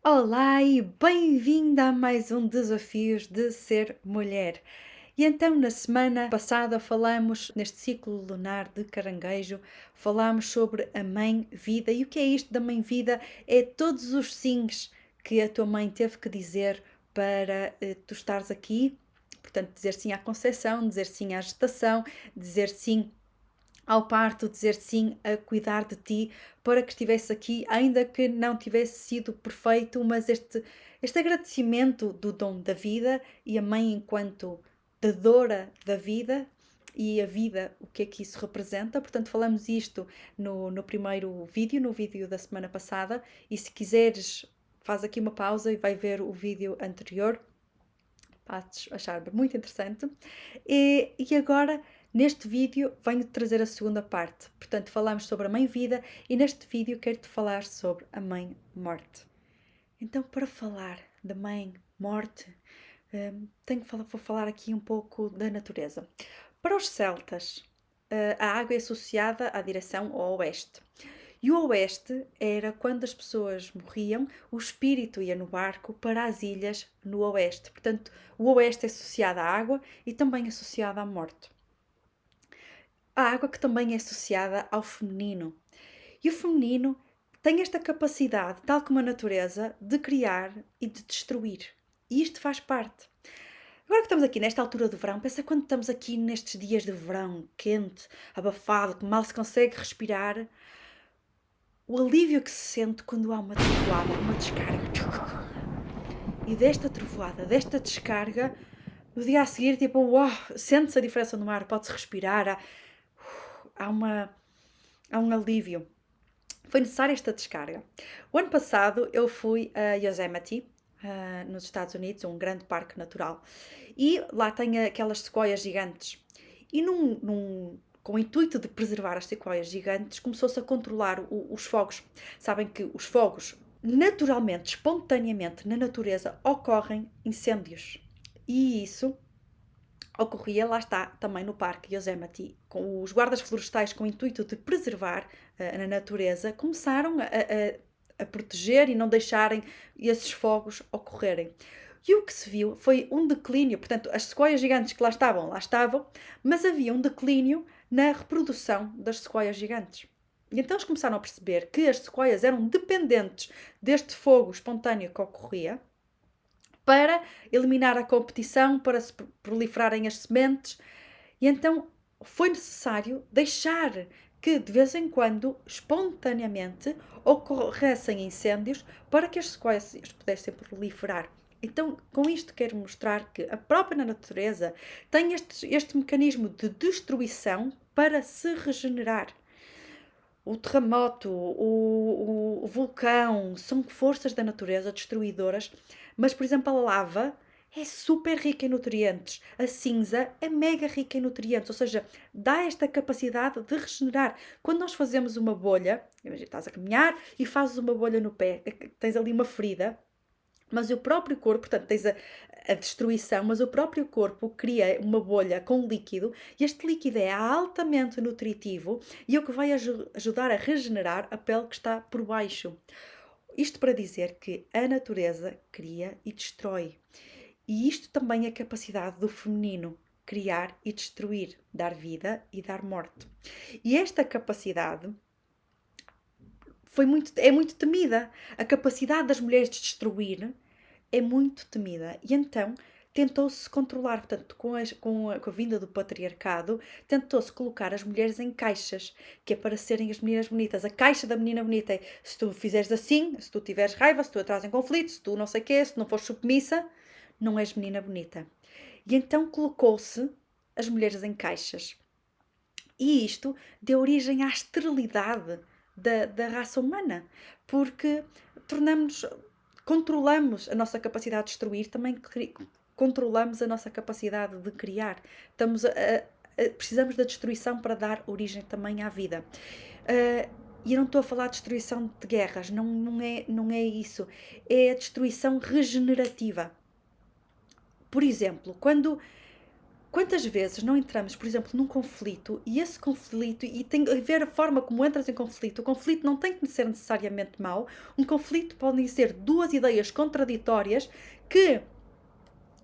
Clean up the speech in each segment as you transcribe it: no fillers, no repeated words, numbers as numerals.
Olá e bem-vinda a mais um Desafios de Ser Mulher. E então, na semana passada, falamos, neste ciclo lunar de Caranguejo, falámos sobre a Mãe Vida. E o que é isto da Mãe Vida? É todos os sims que a tua mãe teve que dizer para tu estares aqui. Portanto, dizer sim à conceção, dizer sim à gestação, dizer sim ao parto, dizer sim a cuidar de ti para que estivesse aqui, ainda que não tivesse sido perfeito, mas este agradecimento do dom da vida e a mãe enquanto dadora da vida e a vida, o que é que isso representa. Portanto, falamos isto no primeiro vídeo, no vídeo da semana passada, e se quiseres, faz aqui uma pausa e vai ver o vídeo anterior, vais achar muito interessante. E agora, neste vídeo, venho trazer a segunda parte. Portanto, falamos sobre a mãe-vida e neste vídeo quero-te falar sobre a mãe-morte. Então, para falar da mãe-morte, vou falar aqui um pouco da natureza. Para os celtas, a água é associada à direção ao oeste. E o oeste era quando as pessoas morriam, o espírito ia no barco para as ilhas no oeste. Portanto, o oeste é associado à água e também associado à morte. A água que também é associada ao feminino. E o feminino tem esta capacidade, tal como a natureza, de criar e de destruir. E isto faz parte. Agora que estamos aqui nesta altura do verão, pensa quando estamos aqui nestes dias de verão, quente, abafado, que mal se consegue respirar, o alívio que se sente quando há uma trovoada, uma descarga. E desta trovoada, desta descarga, no dia a seguir, tipo, uau, sente-se a diferença no ar, pode-se respirar, há um alívio. Foi necessária esta descarga. O ano passado eu fui a Yosemite, nos Estados Unidos, um grande parque natural, e lá tem aquelas sequoias gigantes. E com o intuito de preservar as sequoias gigantes, começou-se a controlar os fogos. Sabem que os fogos, naturalmente, espontaneamente, na natureza, ocorrem incêndios. E isso ocorria, lá está, também no Parque Yosemite, com os guardas florestais com o intuito de preservar a natureza, começaram a proteger e não deixarem esses fogos ocorrerem. E o que se viu foi um declínio, portanto, as sequoias gigantes que lá estavam, mas havia um declínio na reprodução das sequoias gigantes. E então eles começaram a perceber que as sequoias eram dependentes deste fogo espontâneo que ocorria para eliminar a competição, para se proliferarem as sementes. E então foi necessário deixar que de vez em quando, espontaneamente, ocorressem incêndios para que as sequoias pudessem proliferar. Então, com isto quero mostrar que a própria natureza tem este mecanismo de destruição para se regenerar. O terremoto, o vulcão, são forças da natureza destruidoras, mas, por exemplo, a lava é super rica em nutrientes. A cinza é mega rica em nutrientes, ou seja, dá esta capacidade de regenerar. Quando nós fazemos uma bolha, imagina, estás a caminhar e fazes uma bolha no pé, tens ali uma ferida, mas o próprio corpo, portanto, tens a destruição, mas o próprio corpo cria uma bolha com líquido e este líquido é altamente nutritivo e é o que vai ajudar a regenerar a pele que está por baixo. Isto para dizer que a natureza cria e destrói. E isto também é a capacidade do feminino, criar e destruir, dar vida e dar morte. E esta capacidade é muito temida. A capacidade das mulheres de destruir é muito temida. E então tentou-se controlar, portanto, com a vinda do patriarcado, tentou-se colocar as mulheres em caixas, que é para serem as meninas bonitas. A caixa da menina bonita é se tu fizeres assim, se tu tiveres raiva, se tu entras em conflito, se tu não sei o quê, se não fores submissa, não és menina bonita. E então colocou-se as mulheres em caixas. E isto deu origem à esterilidade da raça humana, porque controlamos a nossa capacidade de destruir, também controlamos a nossa capacidade de criar. Precisamos da destruição para dar origem também à vida. E eu não estou a falar de destruição de guerras, não é isso. É a destruição regenerativa. Por exemplo, Quantas vezes não entramos, por exemplo, num conflito e esse conflito, e tem a ver a forma como entras em conflito, o conflito não tem que ser necessariamente mau, um conflito podem ser duas ideias contraditórias que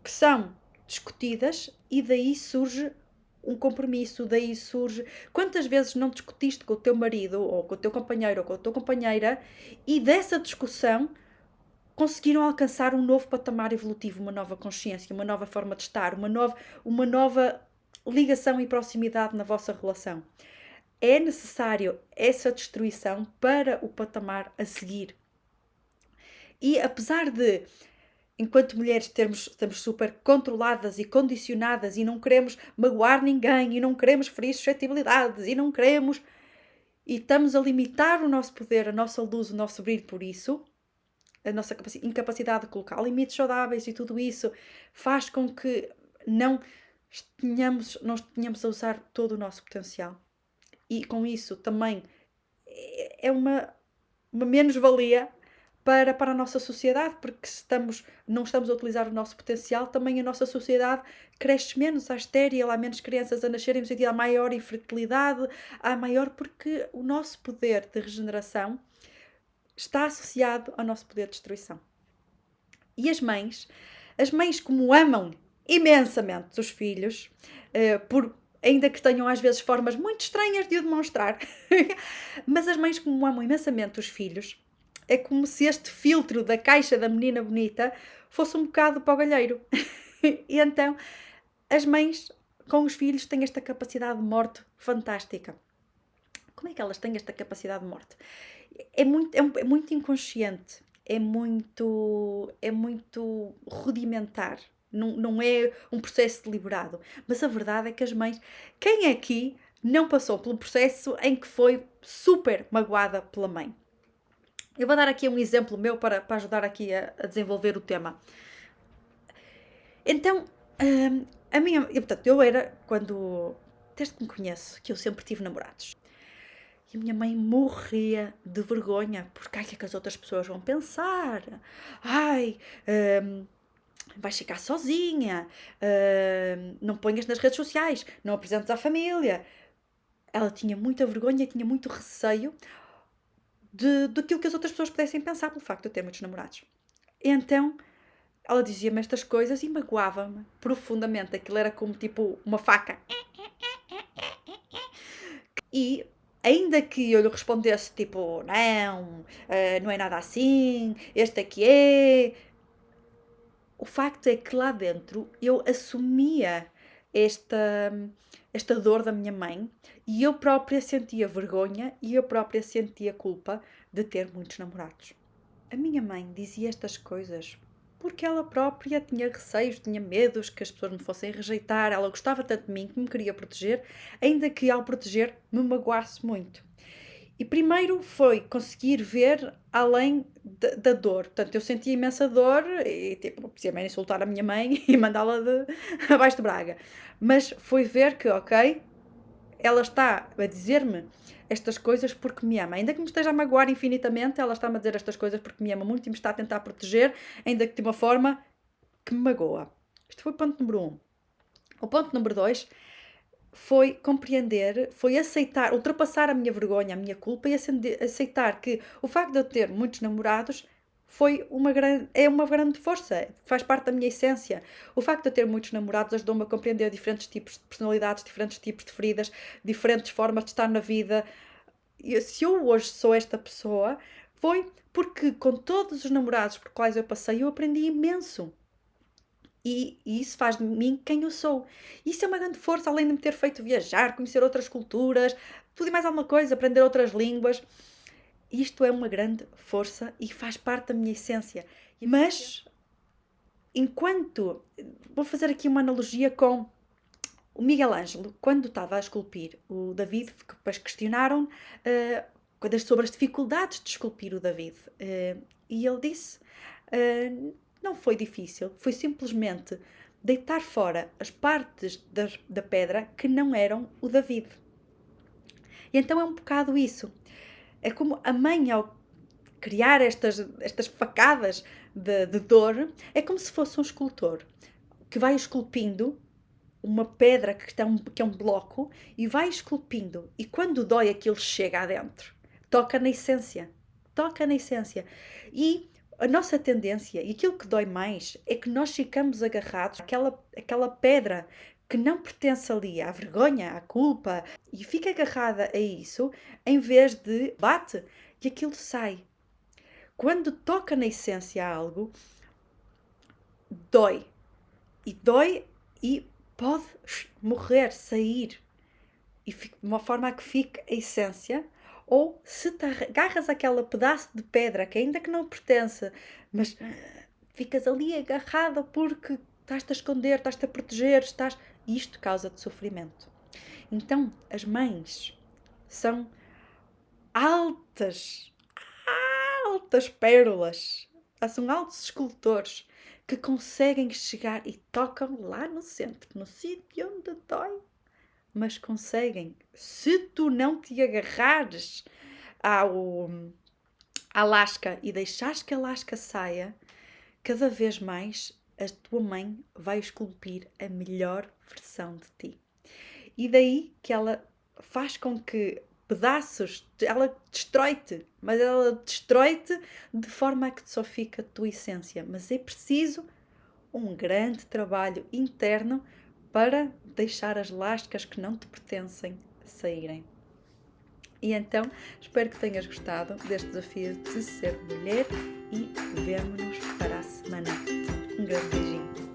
são discutidas e daí surge um compromisso, daí surge... Quantas vezes não discutiste com o teu marido, ou com o teu companheiro, ou com a tua companheira, e dessa discussão conseguiram alcançar um novo patamar evolutivo, uma nova consciência, uma nova forma de estar, uma nova ligação e proximidade na vossa relação. É necessário essa destruição para o patamar a seguir. E apesar de, enquanto mulheres, estamos super controladas e condicionadas e não queremos magoar ninguém e não queremos ferir suscetibilidades e não queremos... E estamos a limitar o nosso poder, a nossa luz, o nosso brilho por isso... A nossa incapacidade de colocar limites saudáveis e tudo isso faz com que não tenhamos a usar todo o nosso potencial. E com isso também é uma menos-valia para a nossa sociedade, porque se não estamos a utilizar o nosso potencial, também a nossa sociedade cresce menos, há estéril, há menos crianças a nascerem, no sentido, há maior infertilidade, há maior, porque o nosso poder de regeneração está associado ao nosso poder de destruição. E as mães como amam imensamente os filhos, ainda que tenham às vezes formas muito estranhas de o demonstrar, mas as mães como amam imensamente os filhos, é como se este filtro da caixa da menina bonita fosse um bocado para o galheiro. E então, as mães com os filhos têm esta capacidade de morte fantástica. Como é que elas têm esta capacidade de morte? É muito inconsciente, é muito rudimentar, não é um processo deliberado. Mas a verdade é que as mães... Quem aqui não passou pelo processo em que foi super magoada pela mãe? Eu vou dar aqui um exemplo meu para ajudar aqui a desenvolver o tema. Então, eu era, desde que me conheço, que eu sempre tive namorados. E a minha mãe morria de vergonha, porque o que é que as outras pessoas vão pensar? Ai, vais ficar sozinha, não ponhas nas redes sociais, não apresentes à família. Ela tinha muita vergonha, tinha muito receio daquilo que as outras pessoas pudessem pensar pelo facto de eu ter muitos namorados. E então, ela dizia-me estas coisas e magoava-me profundamente. Aquilo era como tipo uma faca. E ainda que eu lhe respondesse tipo, não, não é nada assim, este aqui é... O facto é que lá dentro eu assumia esta dor da minha mãe e eu própria sentia vergonha e eu própria sentia culpa de ter muitos namorados. A minha mãe dizia estas coisas porque ela própria tinha receios, tinha medos que as pessoas me fossem rejeitar. Ela gostava tanto de mim que me queria proteger, ainda que ao proteger me magoasse muito. E primeiro foi conseguir ver além da dor. Portanto, eu sentia imensa dor e tipo, precisamente insultar a minha mãe e mandá-la abaixo de Braga. Mas foi ver que, ok, ela está a dizer-me estas coisas porque me ama. Ainda que me esteja a magoar infinitamente, ela está-me a dizer estas coisas porque me ama muito e me está a tentar proteger, ainda que de uma forma que me magoa. Isto foi o ponto número 1. O ponto número 2 foi compreender, foi aceitar, ultrapassar a minha vergonha, a minha culpa e aceitar que o facto de eu ter muitos namorados é uma grande força, faz parte da minha essência. O facto de eu ter muitos namorados ajudou-me a compreender diferentes tipos de personalidades, diferentes tipos de feridas, diferentes formas de estar na vida. E se eu hoje sou esta pessoa, foi porque com todos os namorados por quais eu passei, eu aprendi imenso. E isso faz de mim quem eu sou. Isso é uma grande força, além de me ter feito viajar, conhecer outras culturas, tudo e mais alguma coisa, aprender outras línguas. Isto é uma grande força e faz parte da minha essência. Mas, vou fazer aqui uma analogia com o Miguel Ângelo, quando estava a esculpir o David, que depois questionaram sobre as dificuldades de esculpir o David. E ele disse... não foi difícil, foi simplesmente deitar fora as partes da pedra que não eram o David. E então é um bocado isso. É como a mãe, ao criar estas facadas de dor, é como se fosse um escultor que vai esculpindo uma pedra que é um bloco e vai esculpindo. E quando dói, aquilo chega adentro. Toca na essência. Toca na essência. E a nossa tendência, e aquilo que dói mais, é que nós ficamos agarrados àquela pedra que não pertence ali, à vergonha, à culpa, e fica agarrada a isso, em vez de bate e aquilo sai. Quando toca na essência algo, dói. E dói e pode morrer, sair. E de uma forma a que fique a essência. Ou se te agarras àquele pedaço de pedra que ainda que não pertence, mas ficas ali agarrada porque estás-te a esconder, estás-te a proteger, isto causa-te sofrimento. Então, as mães são altas, altas pérolas, são altos escultores que conseguem chegar e tocam lá no centro, no sítio onde dói, mas conseguem. Se tu não te agarrares à lasca e deixares que a lasca saia, cada vez mais a tua mãe vai esculpir a melhor versão de ti. E daí que ela faz com que pedaços, ela destrói-te, mas ela destrói-te de forma a que só fica a tua essência. Mas é preciso um grande trabalho interno para deixar as lascas que não te pertencem saírem. E então, espero que tenhas gostado deste desafio de ser mulher e vemo-nos para a semana. Um grande beijinho.